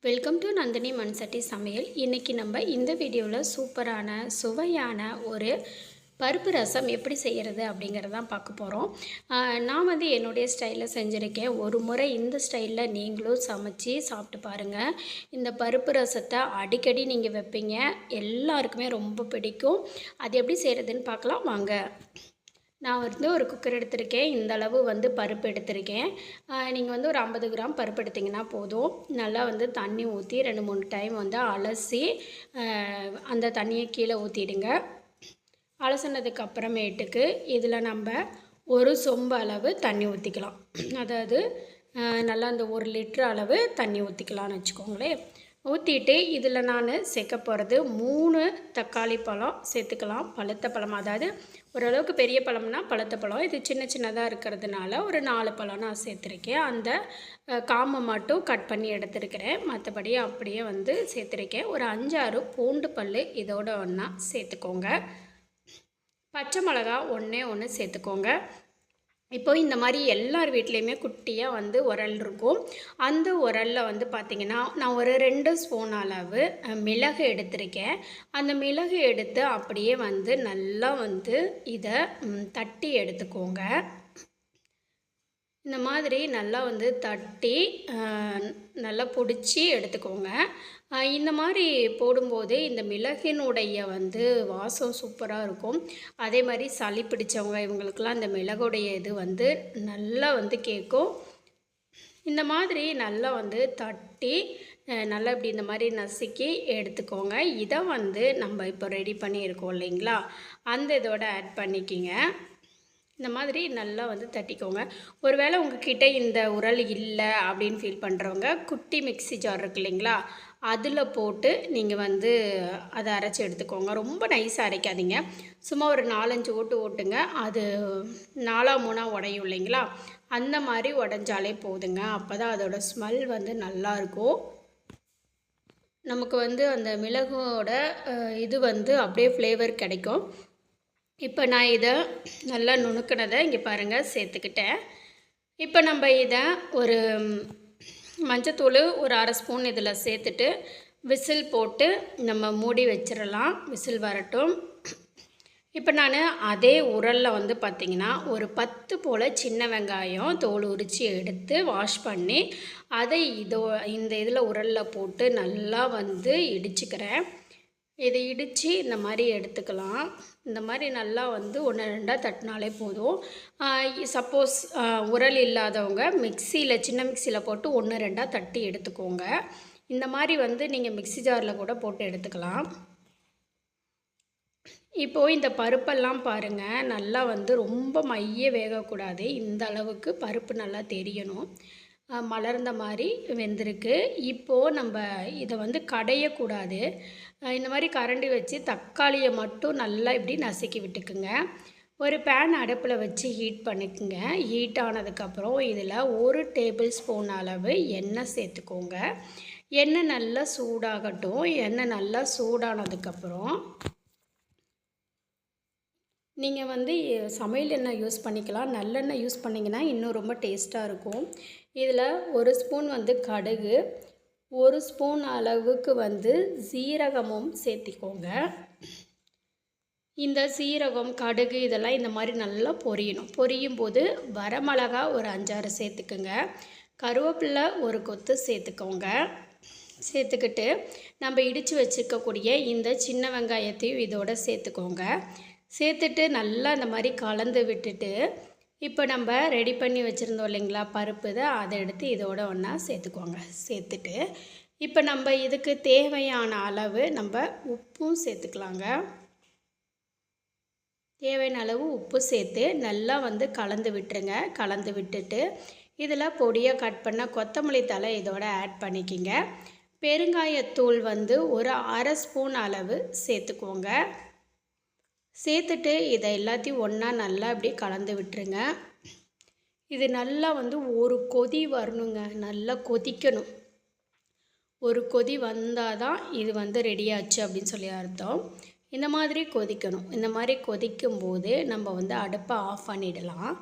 Welcome to Nandini மண்சட்டி சமையல். இன்றைக்கி நம்ம இந்த வீடியோவில் சூப்பரான சுவையான ஒரு பருப்பு ரசம் எப்படி செய்கிறது அப்படிங்கிறதான் பார்க்க போகிறோம். நான் வந்து என்னுடைய ஸ்டைலில் செஞ்சுருக்கேன். ஒரு முறை இந்த ஸ்டைலில் நீங்களும் சமைச்சு சாப்பிட்டு பாருங்கள். இந்த பருப்பு ரசத்தை அடிக்கடி நீங்கள் வைப்பீங்க, எல்லாருக்குமே ரொம்ப பிடிக்கும். அது எப்படி செய்கிறதுன்னு பார்க்கலாம் வாங்க. நான் வந்து ஒரு குக்கர் எடுத்திருக்கேன். இந்த அளவு வந்து பருப்பு எடுத்திருக்கேன். நீங்கள் வந்து ஒரு 50 கிராம் பருப்பு எடுத்திங்கன்னா போதும். நல்லா வந்து தண்ணி ஊற்றி 2-3 டைம் வந்து அலசி அந்த தண்ணியை கீழே ஊற்றிடுங்க. அலசினதுக்கு அப்புறமேட்டுக்கு இதில் நம்ம ஒரு சொம்பு அளவு தண்ணி ஊற்றிக்கலாம். அதாவது நல்லா அந்த 1 லிட்ரு அளவு தண்ணி ஊற்றிக்கலான்னு வச்சுக்கோங்களேன். ஊற்றிட்டு இதில் நான் சேர்க்க போகிறது 3 தக்காளி பழம் சேர்த்துக்கலாம். பழுத்த பழம், அதாவது ஓரளவுக்கு பெரிய பழம்னா பழுத்த பழம். இது சின்ன சின்னதாக இருக்கிறதுனால ஒரு 4 பழம் நான் சேர்த்துருக்கேன். அந்த காம்பை மட்டும் கட் பண்ணி எடுத்துருக்கிறேன். மற்றபடி அப்படியே வந்து சேர்த்துருக்கேன். ஒரு 5-6 பூண்டு பல் இதோட ஒன்றா சேர்த்துக்கோங்க. பச்சை மிளகா 1 சேர்த்துக்கோங்க. இப்போ இந்த மாதிரி எல்லார் வீட்லேயுமே குட்டியாக வந்து உரல் இருக்கும். அந்த உரலில் வந்து பார்த்திங்கன்னா நான் ஒரு 2 ஸ்பூன் அளவு மிளகு எடுத்திருக்கேன். அந்த மிளகு எடுத்து அப்படியே வந்து நல்லா வந்து இதை தட்டி எடுத்துக்கோங்க. இந்த மாதிரி நல்லா வந்து தட்டி நல்லா பிடிச்சி எடுத்துக்கோங்க. இந்த மாதிரி போடும்போது இந்த மிளகினுடைய வந்து வாசம் சூப்பராக இருக்கும். அதே மாதிரி சளி பிடிச்சவங்க இவங்களுக்கெல்லாம் இந்த மிளகுடைய இது வந்து நல்லா வந்து கேட்கும். இந்த மாதிரி நல்லா வந்து தட்டி நல்லா இப்படி இந்த மாதிரி நசுக்கி எடுத்துக்கோங்க. இதை வந்து நம்ம இப்போ ரெடி பண்ணியிருக்கோம் இல்லைங்களா, அந்த இதோட ஆட் பண்ணிக்கிங்க. இந்த மாதிரி நல்லா வந்து தட்டிக்கோங்க. ஒருவேளை உங்ககிட்ட இந்த உரல் இல்லை அப்படின்னு ஃபீல் பண்ணுறவங்க குட்டி மிக்ஸி ஜார் இருக்கு இல்லைங்களா, அதில் போட்டு நீங்கள் வந்து அதை அரைச்சி எடுத்துக்கோங்க. ரொம்ப நைஸாக அரைக்காதீங்க. சும்மா ஒரு 4-5 ஓட்டுங்க. அது 4-3 உடையும் இல்லைங்களா, அந்த மாதிரி உடஞ்சாலே போதுங்க. அப்போ தான் அதோடய ஸ்மெல் வந்து நல்லாயிருக்கும். நமக்கு வந்து அந்த மிளகோட இது வந்து அப்படியே ஃப்ளேவர் கிடைக்கும். இப்போ நான் இதை நல்லா நுணுக்கினதை இங்கே பாருங்கள் சேர்த்துக்கிட்டேன். இப்போ நம்ம இதை ஒரு மஞ்சத்தூள் ஒரு 1/2 ஸ்பூன் இதில் சேர்த்துட்டு விசில் போட்டு நம்ம மூடி வச்சிடலாம். விசில் வரட்டும். இப்போ நான் அதே உரலில் வந்து பார்த்திங்கன்னா ஒரு 10 போல் சின்ன வெங்காயம் தோல் உரித்து எடுத்து வாஷ் பண்ணி அதை இந்த இதில் உரலில் போட்டு நல்லா வந்து இடிச்சுக்கிறேன். இதை இடித்து இந்த மாதிரி எடுத்துக்கலாம். இந்த மாதிரி நல்லா வந்து 1-2 தட்டினாலே போதும். சப்போஸ் உரல் இல்லாதவங்க மிக்சியில், சின்ன மிக்சியில் போட்டு 1-2 தட்டி எடுத்துக்கோங்க. இந்த மாதிரி வந்து நீங்கள் மிக்ஸி ஜாரில் கூட போட்டு எடுத்துக்கலாம். இப்போது இந்த பருப்பெல்லாம் பாருங்கள், நல்லா வந்து ரொம்ப மைய வேகக்கூடாது. இந்த அளவுக்கு பருப்பு நல்லா தெரியணும். மலர்ந்த மாதிரி வெந்திருக்கு. இப்போது நம்ம இதை வந்து கடையக்கூடாது. இந்த மாதிரி கரண்டி வச்சு தக்காளியை மட்டும் நல்லா இப்படி நசுக்கி விட்டுக்குங்க. ஒரு பேன் அடுப்பில் வச்சு ஹீட் பண்ணிக்குங்க. ஹீட் ஆனதுக்கப்புறம் இதில் 1 டேபிள் ஸ்பூன் அளவு எண்ணெய் சேர்த்துக்கோங்க. எண்ணெய் நல்லா சூடாகட்டும். எண்ணெய் நல்லா சூடானதுக்கப்புறம் நீங்கள் வந்து சமையல் எண்ணெய் யூஸ் பண்ணிக்கலாம். நல்லெண்ணெய் யூஸ் பண்ணிங்கன்னா இன்னும் ரொம்ப டேஸ்ட்டாக இருக்கும். இதில் 1 ஸ்பூன் வந்து கடுகு, 1 ஸ்பூன் அளவுக்கு வந்து சீரகமும் சேர்த்திக்கோங்க. இந்த சீரகம், கடுகு இதெல்லாம் இந்த மாதிரி நல்லா பொரியணும். பொரியும் போது வரமிளகா ஒரு 5-6 சேர்த்துக்குங்க. கருவேப்பிலை ஒரு கொத்து சேர்த்துக்கோங்க. சேர்த்துக்கிட்டு நம்ம இடித்து வச்சுக்கக்கூடிய இந்த சின்ன வெங்காயத்தையும் இதோட சேர்த்துக்கோங்க. சேர்த்துட்டு நல்லா இந்த மாதிரி கலந்து விட்டுட்டு இப்போ நம்ம ரெடி பண்ணி வச்சுருந்தோம் இல்லைங்களா பருப்பு, அதை எடுத்து இதோட ஒன்றா சேர்த்துக்கோங்க. சேர்த்துட்டு இப்போ நம்ம இதுக்கு தேவையான அளவு நம்ம உப்பும் சேர்த்துக்கலாங்க. தேவையான அளவு உப்பு சேர்த்து நல்லா வந்து கலந்து விட்டுருங்க. கலந்து விட்டுட்டு இதில் பொடியாக கட் பண்ண கொத்தமல்லி தழை இதோட ஆட் பண்ணிக்கிங்க. பெருங்காயத்தூள் வந்து ஒரு 1/2 ஸ்பூன் அளவு சேர்த்துக்கோங்க. சேர்த்துட்டு இதை எல்லாத்தையும் ஒன்றா நல்லா அப்படியே கலந்து விட்டுருங்க. இது நல்லா வந்து ஒரு கொதி வரணுங்க. நல்லா கொதிக்கணும். ஒரு கொதி வந்தால் தான் இது வந்து ரெடியாச்சு அப்படின்னு சொல்லி அர்த்தம். இந்த மாதிரி கொதிக்கணும். இந்த மாதிரி கொதிக்கும்போது நம்ம வந்து அடுப்பை ஆஃப் பண்ணிடலாம்.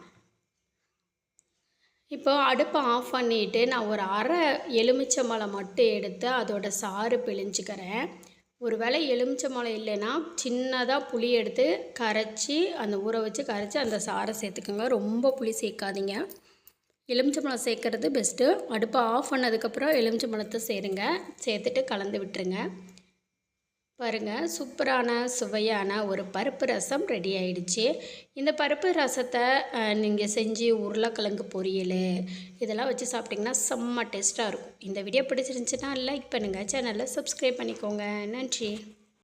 இப்போ அடுப்பை ஆஃப் பண்ணிவிட்டு நான் ஒரு அரை எலுமிச்சம்பழம் மட்டும் எடுத்து அதோட சாறு பிழிஞ்சிக்கிறேன். ஒரு வேளை எலுமிச்சம்பழம் இல்லைன்னா சின்னதாக புளி எடுத்து கரைச்சி அந்த ஊற வச்சு கரைச்சி அந்த சாறை சேர்த்துக்கோங்க. ரொம்ப புளி சேர்க்காதீங்க. எலுமிச்சம்பழம் சேர்க்குறது பெஸ்ட்டு. அடுப்பை ஆஃப் பண்ணதுக்கப்புறம் எலுமிச்சம்பழத்தை சேருங்க. சேர்த்துட்டு கலந்து விட்டுருங்க. பாருங்கள், சூப்பரான சுவையான ஒரு பருப்பு ரசம் ரெடி ஆயிடுச்சு. இந்த பருப்பு ரசத்தை நீங்கள் செஞ்சு உருளைக்கிழங்கு பொரியல் இதெல்லாம் வச்சு சாப்பிட்டிங்கன்னா செம்ம டேஸ்ட்டாக இருக்கும். இந்த வீடியோ பிடிச்சிருந்துச்சுன்னா லைக் பண்ணுங்கள், சேனலை சப்ஸ்கிரைப் பண்ணிக்கோங்க. நன்றி.